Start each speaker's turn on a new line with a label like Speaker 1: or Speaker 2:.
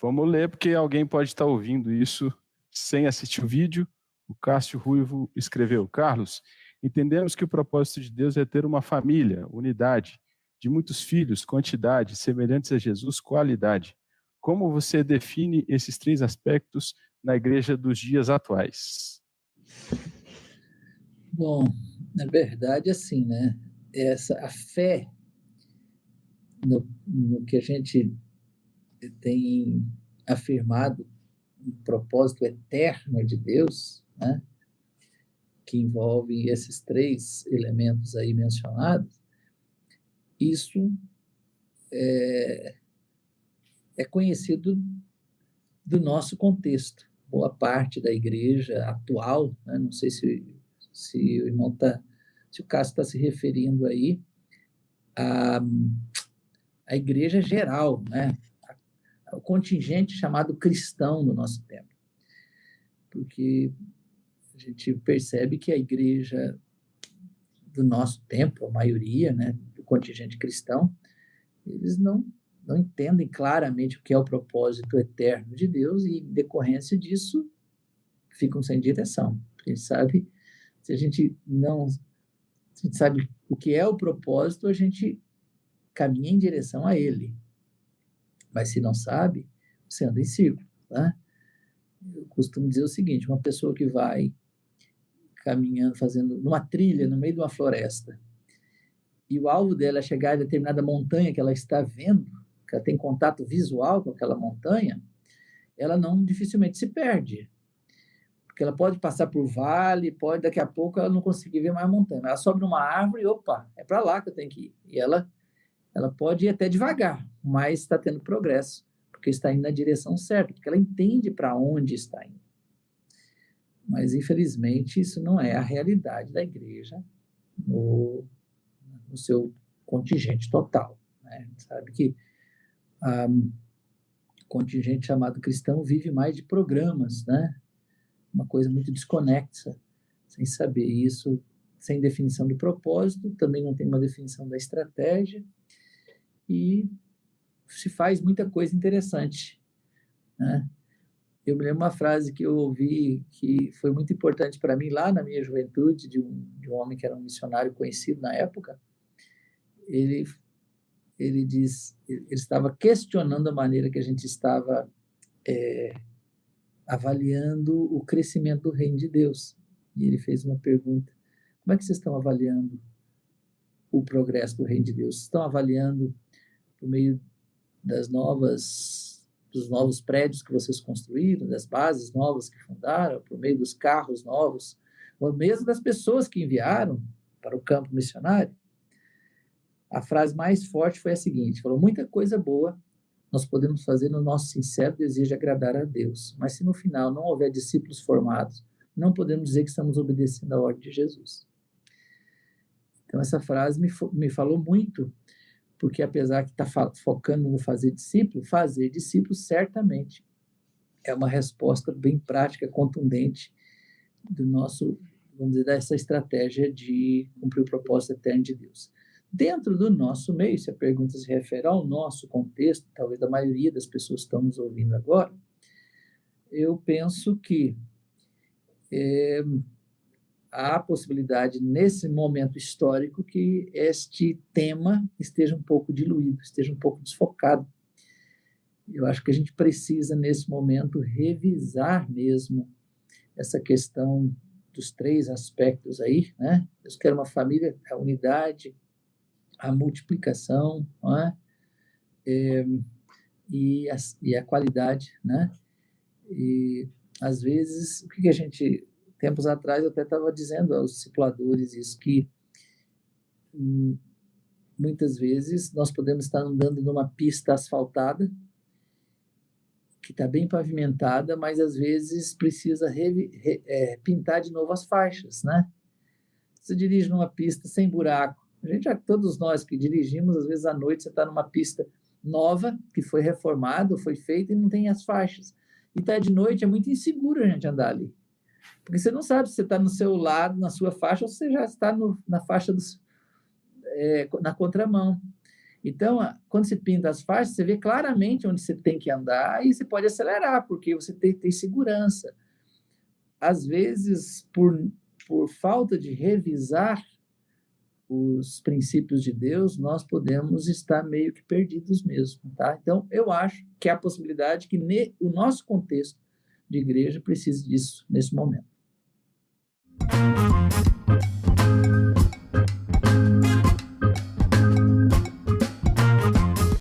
Speaker 1: Vamos ler, porque alguém pode estar ouvindo isso sem assistir o vídeo. O Cássio Ruivo escreveu: Carlos, entendemos que o propósito de Deus é ter uma família, unidade, de muitos filhos, quantidade, semelhantes a Jesus, qualidade. Como você define esses três aspectos na igreja dos dias atuais?
Speaker 2: Bom, na verdade, assim, né? A fé no que a gente tem afirmado, o propósito eterno de Deus, né? Que envolve esses três elementos aí mencionados, isso é conhecido do nosso contexto. Boa parte da igreja atual, né? Não sei se o irmão se o Cássio está se referindo aí à, à igreja geral, né? O contingente chamado cristão no nosso tempo. Porque a gente percebe que a igreja do nosso tempo, a maioria, né, do contingente cristão, eles não entendem claramente o que é o propósito eterno de Deus e, em decorrência disso, ficam sem direção. Porque sabe, se a gente não se a gente sabe o que é o propósito, a gente caminha em direção a ele. Mas se não sabe, você anda em círculo, tá? Eu costumo dizer o seguinte: uma pessoa que vai caminhando, fazendo numa trilha no meio de uma floresta, e o alvo dela é chegar a determinada montanha que ela está vendo, que ela tem contato visual com aquela montanha, ela não dificilmente se perde, porque ela pode passar por vale, pode daqui a pouco ela não conseguir ver mais a montanha, ela sobe numa árvore e opa, é para lá que eu tenho que ir. E ela pode ir até devagar, mas está tendo progresso, porque está indo na direção certa, porque ela entende para onde está indo. Mas, infelizmente, isso não é a realidade da igreja no seu contingente total, né? A gente sabe que o contingente chamado cristão vive mais de programas, né? Uma coisa muito desconexa, sem saber isso, sem definição do propósito, também não tem uma definição da estratégia, e se faz muita coisa interessante, né? Eu me lembro uma frase que eu ouvi que foi muito importante para mim lá na minha juventude, de um homem que era um missionário conhecido na época. Ele diz, ele estava questionando a maneira que a gente estava avaliando o crescimento do reino de Deus. E ele fez uma pergunta: como é que vocês estão avaliando o progresso do reino de Deus? Estão avaliando por meio dos novos prédios que vocês construíram, das bases novas que fundaram, por meio dos carros novos, ou mesmo das pessoas que enviaram para o campo missionário? A frase mais forte foi a seguinte: falou, muita coisa boa nós podemos fazer no nosso sincero desejo de agradar a Deus, mas se no final não houver discípulos formados, não podemos dizer que estamos obedecendo a ordem de Jesus. Então essa frase me falou muito, porque apesar de estar focando no fazer discípulos certamente é uma resposta bem prática, contundente do nosso, vamos dizer, dessa estratégia de cumprir o propósito eterno de Deus. Dentro do nosso meio, se a pergunta se refere ao nosso contexto, talvez da maioria das pessoas que estão nos ouvindo agora, eu penso que há a possibilidade, nesse momento histórico, que este tema esteja um pouco diluído, esteja um pouco desfocado. Eu acho que a gente precisa, nesse momento, revisar mesmo essa questão dos três aspectos aí, né? Deus quer uma família, a unidade, a multiplicação, não é? E a qualidade, né? E, às vezes, o que a gente... Tempos atrás, eu até estava dizendo aos discipuladores isso, que muitas vezes nós podemos estar andando numa pista asfaltada, que está bem pavimentada, mas às vezes precisa pintar de novo as faixas, né? Você dirige numa pista sem buraco. Todos nós que dirigimos, às vezes à noite você está numa pista nova, que foi reformada, foi feita e não tem as faixas. E está de noite, é muito inseguro a gente andar ali. Porque você não sabe se você está no seu lado, na sua faixa, ou se você já está na faixa na contramão. Então, quando se pinta as faixas, você vê claramente onde você tem que andar e você pode acelerar, porque você tem segurança. Às vezes, por falta de revisar os princípios de Deus, nós podemos estar meio que perdidos mesmo, tá? Então, eu acho que há a possibilidade que o nosso contexto de igreja precise disso nesse momento.